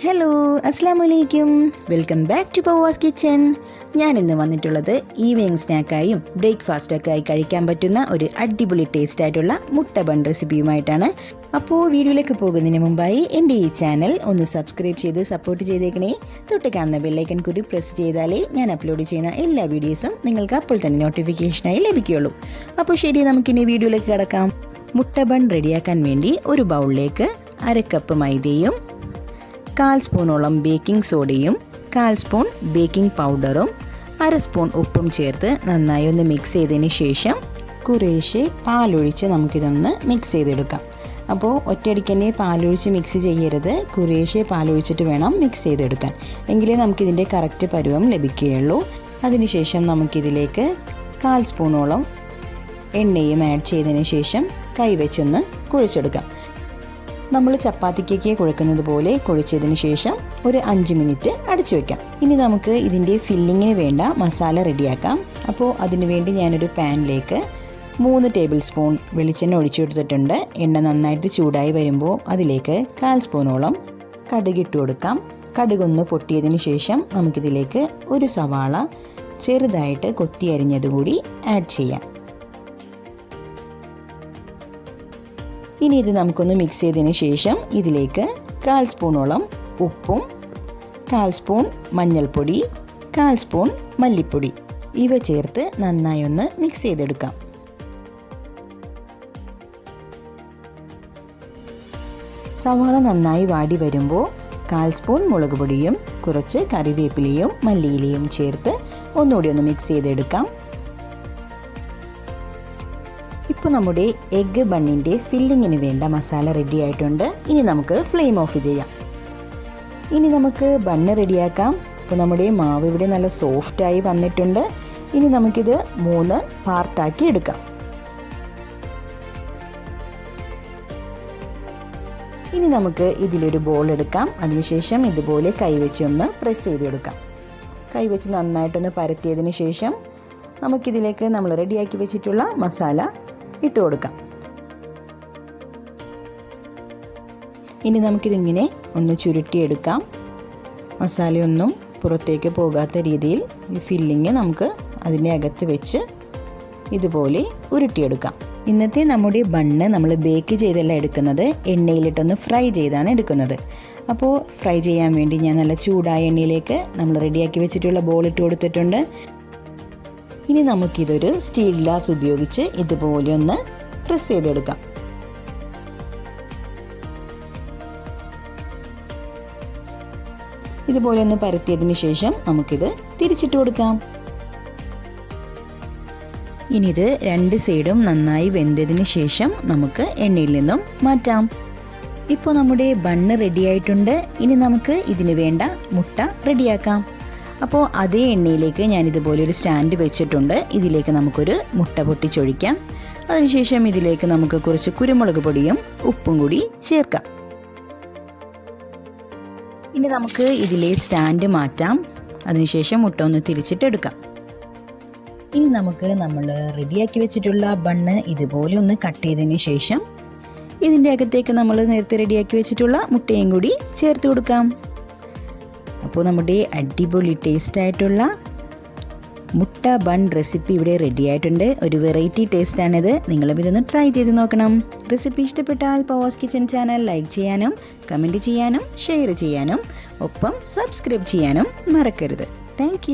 Hello, അസ്സാം വലൈക്കും. Welcome back to പവ്വാസ് കിച്ചൻ. ഞാനിന്ന് വന്നിട്ടുള്ളത് ഈവനിങ് സ്നാക്കായും ബ്രേക്ക്ഫാസ്റ്റൊക്കെ ആയി കഴിക്കാൻ പറ്റുന്ന ഒരു അടിപൊളി ടേസ്റ്റ് ആയിട്ടുള്ള മുട്ട ബൺ റെസിപ്പിയുമായിട്ടാണ്. അപ്പോൾ വീഡിയോയിലേക്ക് പോകുന്നതിന് മുമ്പായി എൻ്റെ ഈ ചാനൽ ഒന്ന് സബ്സ്ക്രൈബ് ചെയ്ത് സപ്പോർട്ട് ചെയ്തേക്കണേ. തൊട്ട് കാണുന്ന ബെല്ലൈക്കൺ കൂടി പ്രസ് ചെയ്താലേ ഞാൻ അപ്ലോഡ് ചെയ്യുന്ന എല്ലാ വീഡിയോസും നിങ്ങൾക്ക് അപ്പോൾ തന്നെ നോട്ടിഫിക്കേഷനായി ലഭിക്കുകയുള്ളൂ. അപ്പോൾ ശരി, നമുക്കിനി വീഡിയോയിലേക്ക് കിടക്കാം. മുട്ട ബൺ റെഡിയാക്കാൻ വേണ്ടി ഒരു ബൗളിലേക്ക് 1/2 കപ്പ് മൈദയും 1/4 സ്പൂണോളം ബേക്കിംഗ് സോഡയും 1/4 സ്പൂൺ ബേക്കിംഗ് പൗഡറും 1/2 സ്പൂൺ ഉപ്പും ചേർത്ത് നന്നായി ഒന്ന് മിക്സ് ചെയ്തതിന് ശേഷം കുറേശ്ശെ പാലൊഴിച്ച് നമുക്കിതൊന്ന് മിക്സ് ചെയ്തെടുക്കാം. അപ്പോൾ ഒറ്റയടിക്ക് തന്നെ പാലൊഴിച്ച് മിക്സ് ചെയ്യരുത്, കുറേശ്ശെ പാലൊഴിച്ചിട്ട് വേണം മിക്സ് ചെയ്തെടുക്കാൻ, എങ്കിലേ നമുക്കിതിൻ്റെ കറക്റ്റ് പരുവം ലഭിക്കുകയുള്ളൂ. അതിനുശേഷം നമുക്കിതിലേക്ക് 1/4 സ്പൂണോളം എണ്ണയും ആഡ് ചെയ്തതിന് ശേഷം കൈവച്ചൊന്ന് കുഴച്ചെടുക്കാം. നമ്മൾ ചപ്പാത്തിക്കൊക്കെ കുഴക്കുന്നത് പോലെ കുഴച്ചതിന് ശേഷം ഒരു 5 മിനിറ്റ് അടച്ചു വയ്ക്കാം. ഇനി നമുക്ക് ഇതിൻ്റെ ഫില്ലിങ്ങിന് വേണ്ട മസാല റെഡിയാക്കാം. അപ്പോൾ അതിന് വേണ്ടി ഞാനൊരു പാനിലേക്ക് 3 ടേബിൾ സ്പൂൺ വെളിച്ചെണ്ണ ഒഴിച്ചു കൊടുത്തിട്ടുണ്ട്. എണ്ണ നന്നായിട്ട് ചൂടായി വരുമ്പോൾ അതിലേക്ക് 1/4 സ്പൂണോളം കടുകിട്ട് കൊടുക്കാം. കടുകൊന്ന് പൊട്ടിയതിന് ശേഷം നമുക്കിതിലേക്ക് ഒരു സവാള ചെറുതായിട്ട് കൊത്തി അരിഞ്ഞതുകൂടി ആഡ് ചെയ്യാം. ഇനി ഇത് നമുക്കൊന്ന് മിക്സ് ചെയ്തതിന് ശേഷം ഇതിലേക്ക് 1/4 സ്പൂണോളം ഉപ്പും 1/4 സ്പൂൺ മഞ്ഞൾപ്പൊടി 1/4 സ്പൂൺ മല്ലിപ്പൊടി ഇവ ചേർത്ത് നന്നായി ഒന്ന് മിക്സ് ചെയ്തെടുക്കാം. സവാള നന്നായി വാടി വരുമ്പോൾ 1/4 സ്പൂൺ മുളക് പൊടിയും കുറച്ച് കറിവേപ്പിലയും മല്ലിയിലയും ചേർത്ത് ഒന്നുകൂടി ഒന്ന് മിക്സ് ചെയ്തെടുക്കാം. ഇപ്പോൾ നമ്മുടെ എഗ്ഗ് ബണ്ണിൻ്റെ ഫില്ലിങ്ങിന് വേണ്ട മസാല റെഡി ആയിട്ടുണ്ട്. ഇനി നമുക്ക് ഫ്ലെയിം ഓഫ് ചെയ്യാം. ഇനി നമുക്ക് ബണ്ണ് റെഡിയാക്കാം. ഇപ്പോൾ നമ്മുടെ മാവ് ഇവിടെ നല്ല സോഫ്റ്റായി വന്നിട്ടുണ്ട്. ഇനി നമുക്കിത് 3 പാർട്ടാക്കി എടുക്കാം. ഇനി നമുക്ക് ഇതിലൊരു ബോൾ എടുക്കാം. അതിനുശേഷം ഇതുപോലെ കൈവച്ചൊന്ന് പ്രസ് ചെയ്തെടുക്കാം. കൈവച്ച് നന്നായിട്ടൊന്ന് പരത്തിയതിന് ശേഷം നമുക്കിതിലേക്ക് നമ്മൾ റെഡിയാക്കി വെച്ചിട്ടുള്ള മസാല ഇട്ട് കൊടുക്കാം. ഇനി നമുക്കിതിങ്ങനെ ഒന്ന് ചുരുട്ടിയെടുക്കാം. മസാലയൊന്നും പുറത്തേക്ക് പോകാത്ത രീതിയിൽ ഈ ഫില്ലിങ് നമുക്ക് അതിൻ്റെ അകത്ത് വെച്ച് ഇതുപോലെ ഉരുട്ടിയെടുക്കാം. ഇന്നത്തെ നമ്മുടെ ബണ്ണ് നമ്മൾ ബേക്ക് ചെയ്തല്ല എടുക്കുന്നത്, എണ്ണയിലിട്ടൊന്ന് ഫ്രൈ ചെയ്താണ് എടുക്കുന്നത്. അപ്പോൾ ഫ്രൈ ചെയ്യാൻ വേണ്ടി ഞാൻ നല്ല ചൂടായ എണ്ണയിലേക്ക് നമ്മൾ റെഡിയാക്കി വെച്ചിട്ടുള്ള ബോൾ ഇട്ട് കൊടുത്തിട്ടുണ്ട്. ഇനി നമുക്കിതൊരു സ്റ്റീൽ ഗ്ലാസ് ഉപയോഗിച്ച് ഇതുപോലെ ഒന്ന് പ്രസ് ചെയ്തെടുക്കാം. ഇതുപോലെ ഒന്ന് പരത്തിയതിന് ശേഷം നമുക്കിത് തിരിച്ചിട്ട് കൊടുക്കാം. ഇനി ഇത് 2 സൈഡും നന്നായി വെന്തതിന് ശേഷം നമുക്ക് എണ്ണയിൽ നിന്നും മാറ്റാം. ഇപ്പോൾ നമ്മുടെ ബണ്ണ് റെഡിയായിട്ടുണ്ട്. ഇനി നമുക്ക് ഇതിന് വേണ്ട മുട്ട റെഡിയാക്കാം. അപ്പോൾ അതേ എണ്ണയിലേക്ക് ഞാനിതുപോലെ ഒരു സ്റ്റാൻഡ് വെച്ചിട്ടുണ്ട്. ഇതിലേക്ക് നമുക്കൊരു മുട്ട പൊട്ടിച്ചൊഴിക്കാം. അതിനുശേഷം ഇതിലേക്ക് നമുക്ക് കുറച്ച് കുരുമുളക് പൊടിയും ഉപ്പും കൂടി ചേർക്കാം. ഇനി നമുക്ക് ഇതിലെ സ്റ്റാൻഡ് മാറ്റാം. അതിനുശേഷം മുട്ട ഒന്ന് തിരിച്ചിട്ടെടുക്കാം. ഇനി നമുക്ക് നമ്മൾ റെഡിയാക്കി വെച്ചിട്ടുള്ള ബണ്ണ് ഇതുപോലെ ഒന്ന് കട്ട് ചെയ്തതിന് ശേഷം ഇതിൻ്റെ അകത്തേക്ക് നമ്മൾ നേരത്തെ റെഡിയാക്കി വെച്ചിട്ടുള്ള മുട്ടയും കൂടി ചേർത്ത് കൊടുക്കാം. അപ്പോൾ നമ്മുടെ അടിപൊളി ടേസ്റ്റായിട്ടുള്ള മുട്ട ബൺ റെസിപ്പി ഇവിടെ റെഡി ആയിട്ടുണ്ട്. ഒരു വെറൈറ്റി ടേസ്റ്റാണിത്. നിങ്ങളും ഇതൊന്ന് ട്രൈ ചെയ്ത് നോക്കണം. റെസിപ്പി ഇഷ്ടപ്പെട്ടാൽ പവ്വാസ് കിച്ചൻ ചാനൽ ലൈക്ക് ചെയ്യാനും കമൻറ്റ് ചെയ്യാനും ഷെയർ ചെയ്യാനും ഒപ്പം സബ്സ്ക്രൈബ് ചെയ്യാനും മറക്കരുത്. താങ്ക്